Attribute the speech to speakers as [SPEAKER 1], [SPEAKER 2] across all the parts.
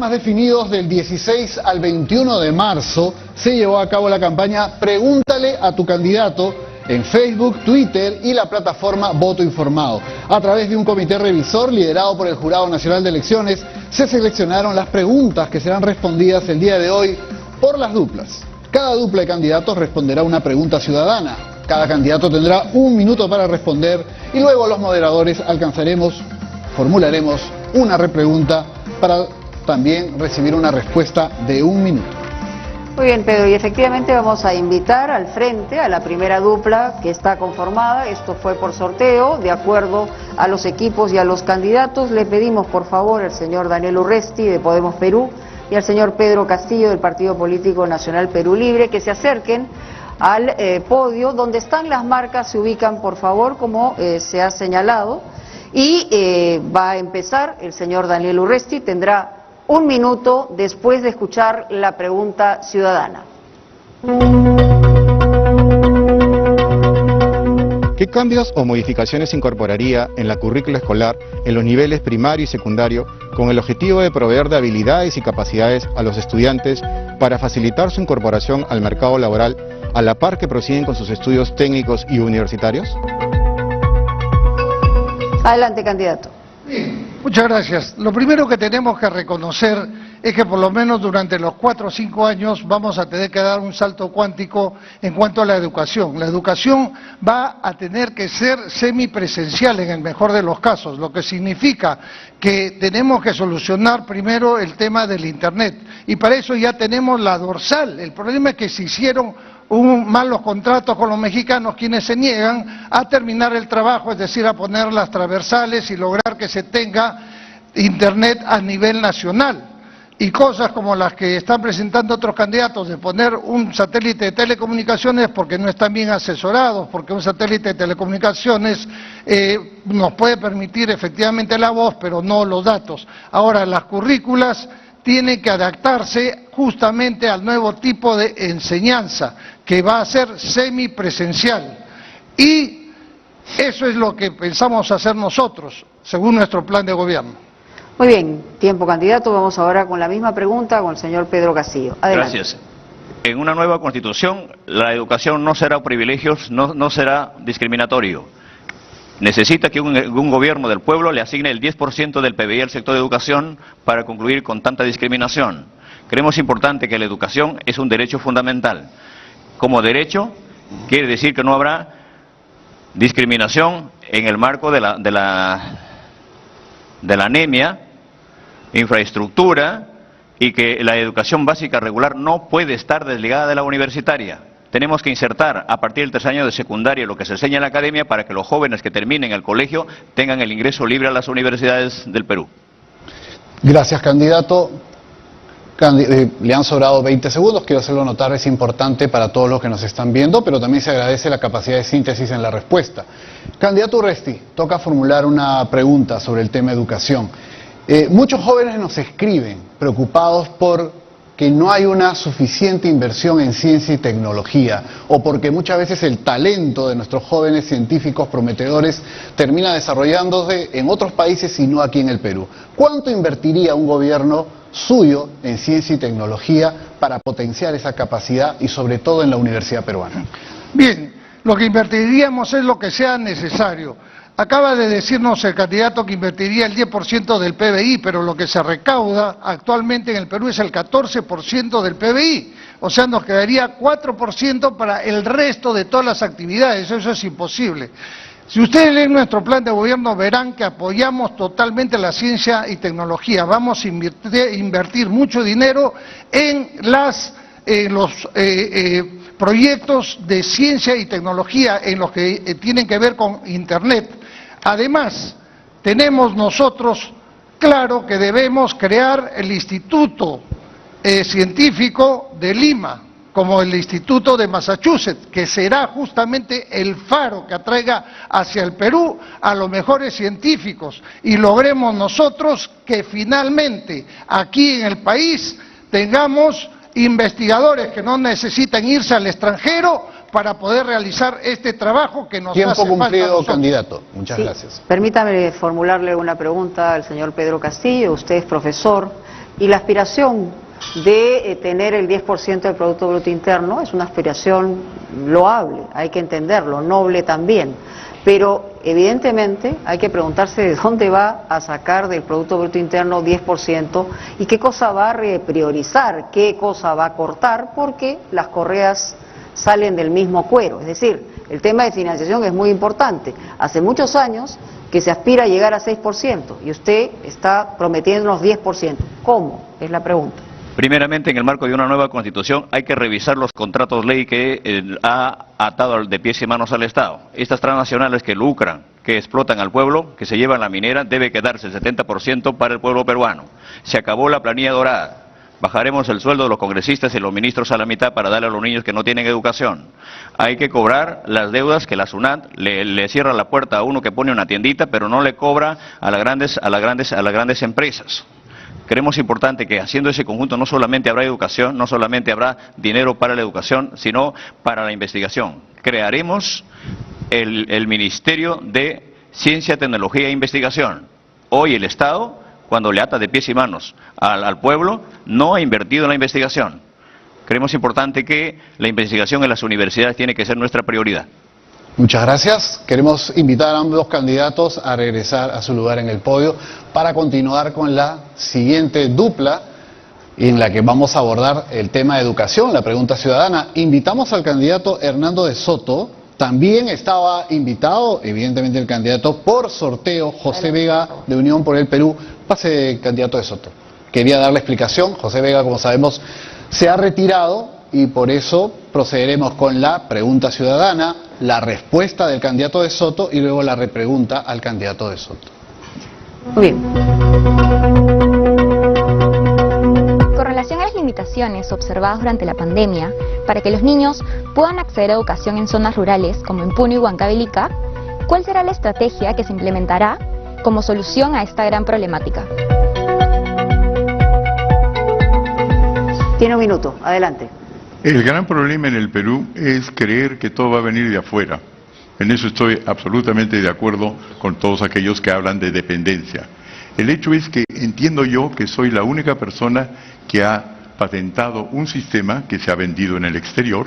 [SPEAKER 1] Más definidos del 16 al 21 de marzo se llevó a cabo la campaña Pregúntale a tu candidato en Facebook, Twitter y la plataforma Voto Informado. A través de un comité revisor liderado por el Jurado Nacional de Elecciones se seleccionaron las preguntas que serán respondidas el día de hoy por las duplas. Cada dupla de candidatos responderá una pregunta ciudadana. Cada candidato tendrá 1 minuto para responder y luego los moderadores formularemos una repregunta para también recibir una respuesta de 1 minuto.
[SPEAKER 2] Muy bien, Pedro, y efectivamente vamos a invitar al frente a la primera dupla que está conformada. Esto fue por sorteo, de acuerdo a los equipos y a los candidatos. Le pedimos por favor al señor Daniel Urresti de Podemos Perú y al señor Pedro Castillo del Partido Político Nacional Perú Libre que se acerquen al podio. Donde están las marcas se ubican por favor como se ha señalado y va a empezar el señor Daniel Urresti. Tendrá 1 minuto después de escuchar la pregunta ciudadana.
[SPEAKER 3] ¿Qué cambios o modificaciones incorporaría en la currícula escolar en los niveles primario y secundario con el objetivo de proveer de habilidades y capacidades a los estudiantes para facilitar su incorporación al mercado laboral a la par que prosiguen con sus estudios técnicos y universitarios?
[SPEAKER 2] Adelante, candidato.
[SPEAKER 4] Muchas gracias. Lo primero que tenemos que reconocer es que por lo menos durante los 4 o 5 años vamos a tener que dar un salto cuántico en cuanto a la educación. La educación va a tener que ser semipresencial en el mejor de los casos, lo que significa que tenemos que solucionar primero el tema del Internet y para eso ya tenemos la dorsal. El problema es que se hicieron malos contratos con los mexicanos, quienes se niegan a terminar el trabajo, es decir, a poner las transversales y lograr que se tenga Internet a nivel nacional. Y cosas como las que están presentando otros candidatos de poner un satélite de telecomunicaciones porque no están bien asesorados, porque un satélite de telecomunicaciones nos puede permitir efectivamente la voz, pero no los datos. Ahora, las currículas tienen que adaptarse justamente al nuevo tipo de enseñanza, que va a ser semipresencial. Y eso es lo que pensamos hacer nosotros, según nuestro plan de gobierno.
[SPEAKER 2] Muy bien, tiempo candidato. Vamos ahora con la misma pregunta con el señor Pedro Castillo. Adelante.
[SPEAKER 5] Gracias. En una nueva constitución, la educación no será privilegios, no será discriminatorio. Necesita que un gobierno del pueblo le asigne el 10% del PBI al sector de educación para concluir con tanta discriminación. Creemos importante que la educación es un derecho fundamental. Como derecho, quiere decir que no habrá discriminación en el marco de la anemia, infraestructura, y que la educación básica regular no puede estar desligada de la universitaria. Tenemos que insertar a partir del 3er año de secundaria lo que se enseña en la academia para que los jóvenes que terminen el colegio tengan el ingreso libre a las universidades del Perú.
[SPEAKER 1] Gracias, candidato. Le han sobrado 20 segundos, quiero hacerlo notar, es importante para todos los que nos están viendo, pero también se agradece la capacidad de síntesis en la respuesta. Candidato Urresti, toca formular una pregunta sobre el tema educación. Muchos jóvenes nos escriben preocupados por que no hay una suficiente inversión en ciencia y tecnología, o porque muchas veces el talento de nuestros jóvenes científicos prometedores termina desarrollándose en otros países y no aquí en el Perú. ¿Cuánto invertiría un gobierno suyo en ciencia y tecnología para potenciar esa capacidad y sobre todo en la universidad peruana?
[SPEAKER 4] Bien, lo que invertiríamos es lo que sea necesario. Acaba de decirnos el candidato que invertiría el 10% del PBI, pero lo que se recauda actualmente en el Perú es el 14% del PBI. O sea, nos quedaría 4% para el resto de todas las actividades. Eso es imposible. Si ustedes leen nuestro plan de gobierno verán que apoyamos totalmente la ciencia y tecnología. Vamos a invertir mucho dinero en los proyectos de ciencia y tecnología, en los que tienen que ver con Internet. Además, tenemos nosotros claro que debemos crear el Instituto Científico de Lima, como el Instituto de Massachusetts, que será justamente el faro que atraiga hacia el Perú a los mejores científicos y logremos nosotros que finalmente aquí en el país tengamos investigadores que no necesitan irse al extranjero para poder realizar este trabajo que nos hace falta.
[SPEAKER 1] Tiempo cumplido, candidato. Muchas gracias.
[SPEAKER 2] Permítame formularle una pregunta al señor Pedro Castillo. Usted es profesor Y la aspiración de tener el 10% del Producto Bruto Interno es una aspiración loable, hay que entenderlo, noble también. Pero evidentemente hay que preguntarse de dónde va a sacar del Producto Bruto Interno 10% y qué cosa va a repriorizar, qué cosa va a cortar, porque las correas salen del mismo cuero. Es decir, el tema de financiación es muy importante. Hace muchos años que se aspira a llegar a 6% y usted está prometiéndonos 10%. ¿Cómo? Es la pregunta.
[SPEAKER 5] Primeramente, en el marco de una nueva constitución hay que revisar los contratos ley que ha atado de pies y manos al Estado. Estas transnacionales que lucran, que explotan al pueblo, que se llevan la minera, debe quedarse el 70% para el pueblo peruano. Se acabó la planilla dorada. Bajaremos el sueldo de los congresistas y los ministros a la mitad para darle a los niños que no tienen educación. Hay que cobrar las deudas que la SUNAT le cierra la puerta a uno que pone una tiendita, pero no le cobra a las grandes empresas. Creemos importante que haciendo ese conjunto no solamente habrá educación, no solamente habrá dinero para la educación, sino para la investigación. Crearemos el Ministerio de Ciencia, Tecnología e Investigación. Hoy el Estado, cuando le ata de pies y manos al pueblo, no ha invertido en la investigación. Creemos importante que la investigación en las universidades tiene que ser nuestra prioridad.
[SPEAKER 1] Muchas gracias. Queremos invitar a ambos candidatos a regresar a su lugar en el podio para continuar con la siguiente dupla en la que vamos a abordar el tema de educación, la pregunta ciudadana. Invitamos al candidato Hernando de Soto. También estaba invitado, evidentemente, el candidato por sorteo, José Vega, de Unión por el Perú. Pase, candidato de Soto. Quería darle explicación. José Vega, como sabemos, se ha retirado y por eso procederemos con la pregunta ciudadana, la respuesta del candidato de Soto y luego la repregunta al candidato de Soto.
[SPEAKER 2] Muy bien.
[SPEAKER 6] Con relación a las limitaciones observadas durante la pandemia para que los niños puedan acceder a educación en zonas rurales como en Puno y Huancavelica, ¿cuál será la estrategia que se implementará como solución a esta gran problemática?
[SPEAKER 2] Tiene un minuto, adelante.
[SPEAKER 7] El gran problema en el Perú es creer que todo va a venir de afuera. En eso estoy absolutamente de acuerdo con todos aquellos que hablan de dependencia. El hecho es que entiendo yo que soy la única persona que ha patentado un sistema que se ha vendido en el exterior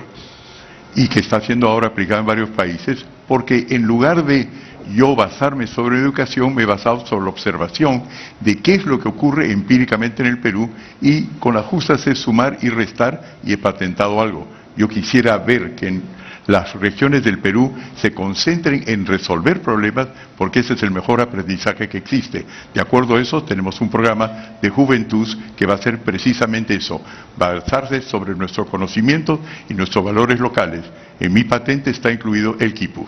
[SPEAKER 7] y que está siendo ahora aplicado en varios países, porque en lugar de yo basarme sobre educación, me he basado sobre la observación de qué es lo que ocurre empíricamente en el Perú y con las justas es sumar y restar y he patentado algo. Yo quisiera ver que en las regiones del Perú se concentren en resolver problemas porque ese es el mejor aprendizaje que existe. De acuerdo a eso, tenemos un programa de juventud que va a ser precisamente eso, basarse sobre nuestros conocimientos y nuestros valores locales. En mi patente está incluido el quipu.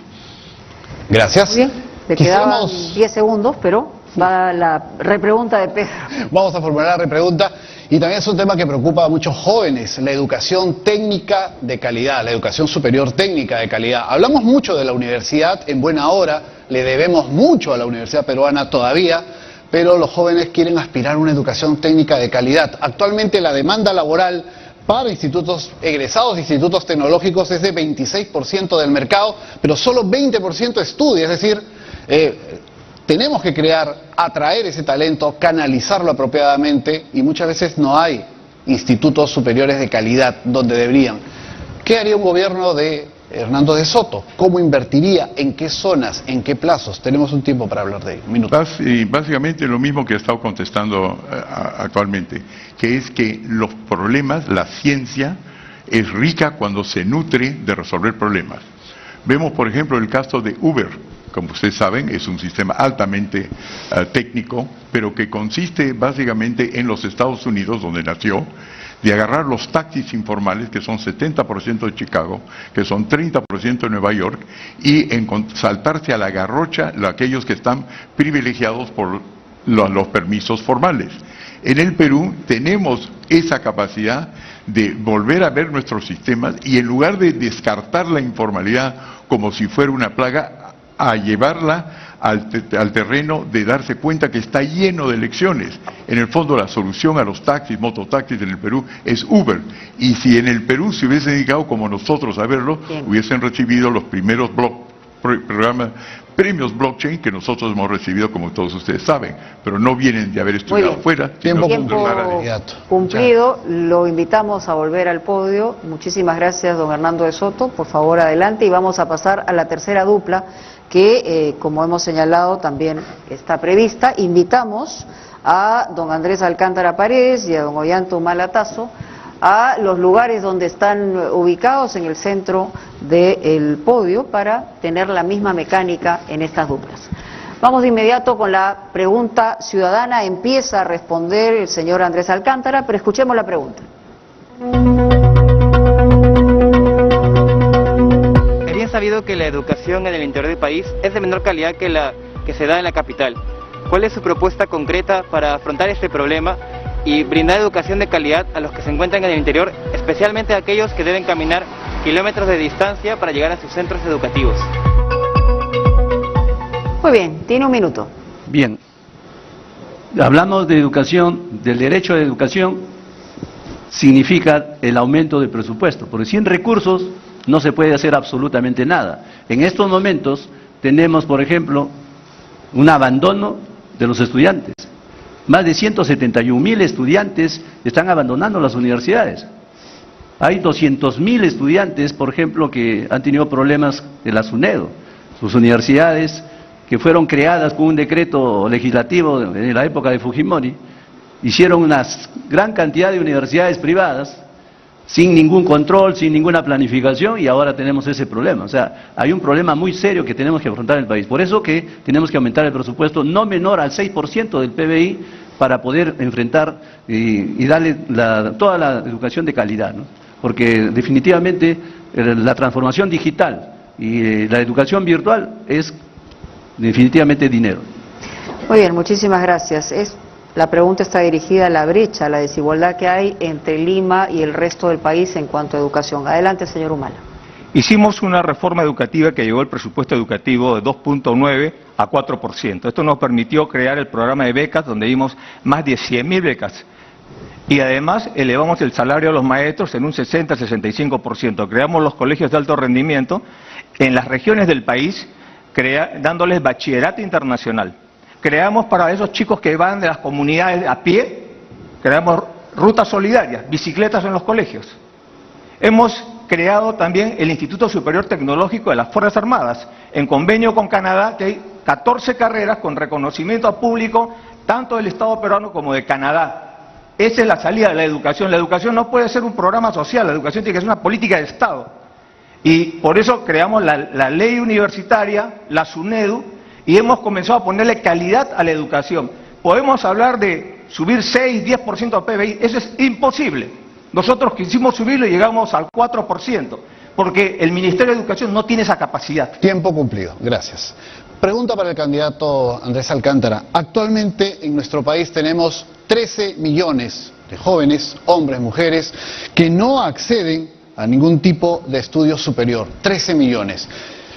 [SPEAKER 1] Gracias.
[SPEAKER 2] Muy bien, le quedaban 10 segundos, pero va la repregunta de Pedro.
[SPEAKER 1] Vamos a formular la repregunta y también es un tema que preocupa a muchos jóvenes, la educación técnica de calidad, la educación superior técnica de calidad. Hablamos mucho de la universidad en buena hora, le debemos mucho a la universidad peruana todavía, pero los jóvenes quieren aspirar a una educación técnica de calidad. Actualmente la demanda laboral para institutos egresados, institutos tecnológicos es de 26% del mercado, pero solo 20% estudia, es decir, tenemos que atraer ese talento, canalizarlo apropiadamente y muchas veces no hay institutos superiores de calidad donde deberían. ¿Qué haría un gobierno de Hernando de Soto? ¿Cómo invertiría? ¿En qué zonas? ¿En qué plazos? Tenemos un tiempo para hablar de ello. Un minuto.
[SPEAKER 7] Básicamente lo mismo que he estado contestando actualmente, que es que los problemas, la ciencia es rica cuando se nutre de resolver problemas. Vemos, por ejemplo, el caso de Uber. Como ustedes saben, es un sistema altamente técnico, pero que consiste básicamente en los Estados Unidos, donde nació, de agarrar los taxis informales, que son 70% de Chicago, que son 30% de Nueva York, y saltarse a la garrocha aquellos que están privilegiados por los permisos formales. En el Perú tenemos esa capacidad de volver a ver nuestros sistemas y en lugar de descartar la informalidad como si fuera una plaga, a llevarla al terreno de darse cuenta que está lleno de elecciones. En el fondo la solución a los taxis, mototaxis en el Perú es Uber. Y si en el Perú se hubiesen dedicado como nosotros a verlo, hubiesen recibido los primeros programas premios blockchain que nosotros hemos recibido, como todos ustedes saben, pero no vienen de haber estudiado fuera.
[SPEAKER 1] Tiempo
[SPEAKER 2] cumplido. Lo invitamos a volver al podio. Muchísimas gracias, don Hernando de Soto. Por favor, adelante, y vamos a pasar a la tercera dupla que, como hemos señalado, también está prevista. Invitamos a don Andrés Alcántara Paredes y a don Ollanta Tazo a los lugares donde están ubicados en el centro del podio para tener la misma mecánica en estas duplas. Vamos de inmediato con la pregunta ciudadana. Empieza a responder el señor Andrés Alcántara, pero escuchemos la pregunta.
[SPEAKER 8] Es bien sabido que la educación en el interior del país es de menor calidad que la que se da en la capital. ¿Cuál es su propuesta concreta para afrontar este problema y brindar educación de calidad a los que se encuentran en el interior, especialmente a aquellos que deben caminar kilómetros de distancia para llegar a sus centros educativos?
[SPEAKER 2] Muy bien, tiene un minuto.
[SPEAKER 9] Bien, hablamos de educación, del derecho a educación, significa el aumento del presupuesto, porque sin recursos no se puede hacer absolutamente nada. En estos momentos tenemos, por ejemplo, un abandono de los estudiantes. Más de 171.000 estudiantes están abandonando las universidades. Hay 200.000 estudiantes, por ejemplo, que han tenido problemas de la SUNEDO. Sus universidades, que fueron creadas con un decreto legislativo en la época de Fujimori, hicieron una gran cantidad de universidades privadas, sin ningún control, sin ninguna planificación, y ahora tenemos ese problema. O sea, hay un problema muy serio que tenemos que afrontar en el país. Por eso que tenemos que aumentar el presupuesto no menor al 6% del PBI para poder enfrentar y darle toda la educación de calidad, ¿no? Porque definitivamente la transformación digital y la educación virtual es definitivamente dinero.
[SPEAKER 2] Muy bien, muchísimas gracias. La pregunta está dirigida a la brecha, a la desigualdad que hay entre Lima y el resto del país en cuanto a educación. Adelante, señor Humala.
[SPEAKER 10] Hicimos una reforma educativa que llevó el presupuesto educativo de 2.9 a 4%. Esto nos permitió crear el programa de becas, donde dimos más de 100.000 becas. Y además elevamos el salario a los maestros en un 60-65%. Creamos los colegios de alto rendimiento en las regiones del país, dándoles bachillerato internacional. Creamos para esos chicos que van de las comunidades a pie, creamos rutas solidarias, bicicletas en los colegios. Hemos creado también el Instituto Superior Tecnológico de las Fuerzas Armadas, en convenio con Canadá, que hay 14 carreras con reconocimiento a público, tanto del Estado peruano como de Canadá. Esa es la salida de la educación. La educación no puede ser un programa social, la educación tiene que ser una política de Estado. Y por eso creamos la ley universitaria, la SUNEDU, y hemos comenzado a ponerle calidad a la educación. Podemos hablar de subir 6-10% al PBI, eso es imposible. Nosotros quisimos subirlo y llegamos al 4%, porque el Ministerio de Educación no tiene esa capacidad.
[SPEAKER 1] Tiempo cumplido, gracias. Pregunta para el candidato Andrés Alcántara. Actualmente en nuestro país tenemos 13 millones de jóvenes, hombres, mujeres, que no acceden a ningún tipo de estudio superior. 13 millones.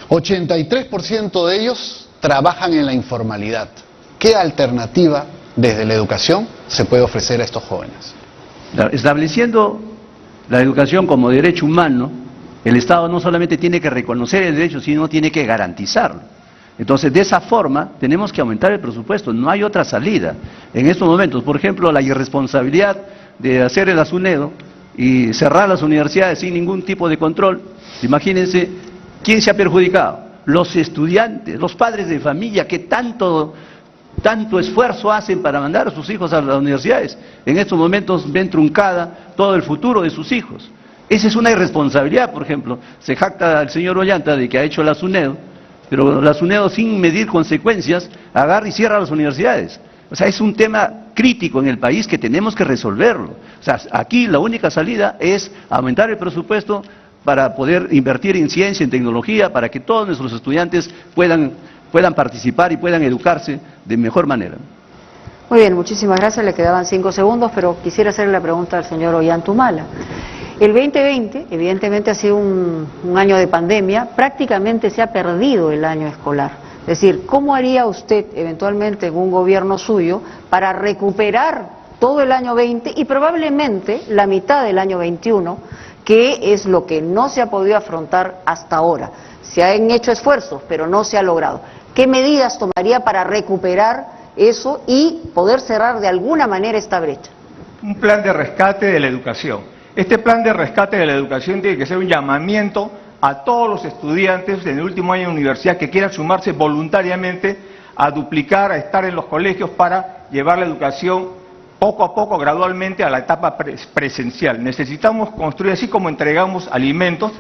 [SPEAKER 1] 83% de ellos trabajan en la informalidad. ¿Qué alternativa desde la educación se puede ofrecer a estos jóvenes?
[SPEAKER 9] Estableciendo la educación como derecho humano, el Estado no solamente tiene que reconocer el derecho, sino tiene que garantizarlo. Entonces, de esa forma, tenemos que aumentar el presupuesto, no hay otra salida. En estos momentos, por ejemplo, la irresponsabilidad de hacer el SUNEDO y cerrar las universidades sin ningún tipo de control, imagínense, ¿quién se ha perjudicado? Los estudiantes, los padres de familia que tanto esfuerzo hacen para mandar a sus hijos a las universidades. En estos momentos ven truncada todo el futuro de sus hijos. Esa es una irresponsabilidad, por ejemplo. Se jacta el señor Ollanta de que ha hecho la SUNEDO, pero la SUNEDO, sin medir consecuencias, agarra y cierra las universidades. O sea, es un tema crítico en el país que tenemos que resolverlo. O sea, aquí la única salida es aumentar el presupuesto para poder invertir en ciencia, en tecnología, para que todos nuestros estudiantes puedan participar y puedan educarse de mejor manera.
[SPEAKER 2] Muy bien, muchísimas gracias. Le quedaban 5 segundos, pero quisiera hacerle la pregunta al señor Ollanta Humala. El 2020, evidentemente, ha sido un año de pandemia. Prácticamente se ha perdido el año escolar. Es decir, ¿cómo haría usted eventualmente en un gobierno suyo para recuperar todo el año 20 y probablemente la mitad del año 21, que es lo que no se ha podido afrontar hasta ahora? Se han hecho esfuerzos, pero no se ha logrado. ¿Qué medidas tomaría para recuperar eso y poder cerrar de alguna manera esta brecha?
[SPEAKER 10] Un plan de rescate de la educación. Este plan de rescate de la educación tiene que ser un llamamiento a todos los estudiantes en el último año de universidad que quieran sumarse voluntariamente a duplicar, a estar en los colegios para llevar la educación poco a poco, gradualmente, a la etapa presencial. Necesitamos construir, así como entregamos alimentos,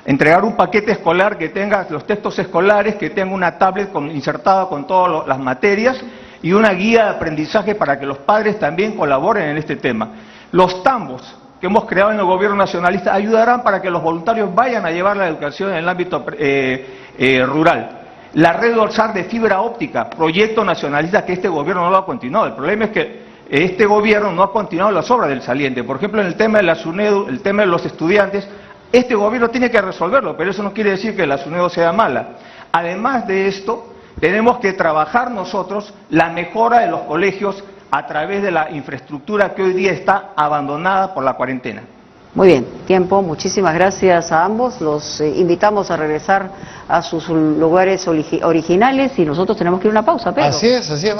[SPEAKER 10] entregar un paquete escolar que tenga los textos escolares, que tenga una tablet insertada con todas las materias y una guía de aprendizaje para que los padres también colaboren en este tema. Los tambos que hemos creado en el gobierno nacionalista ayudarán para que los voluntarios vayan a llevar la educación en el ámbito rural. La red dorsal de fibra óptica, proyecto nacionalista que este gobierno no lo ha continuado. El problema es que este gobierno no ha continuado las obras del saliente. Por ejemplo, en el tema de la SUNEDU, el tema de los estudiantes, este gobierno tiene que resolverlo, pero eso no quiere decir que la SUNEDU sea mala. Además de esto, tenemos que trabajar nosotros la mejora de los colegios a través de la infraestructura que hoy día está abandonada por la cuarentena.
[SPEAKER 2] Muy bien, tiempo. Muchísimas gracias a ambos. Los invitamos a regresar a sus lugares originales y nosotros tenemos que ir a una pausa, Pedro.
[SPEAKER 1] Así es, María.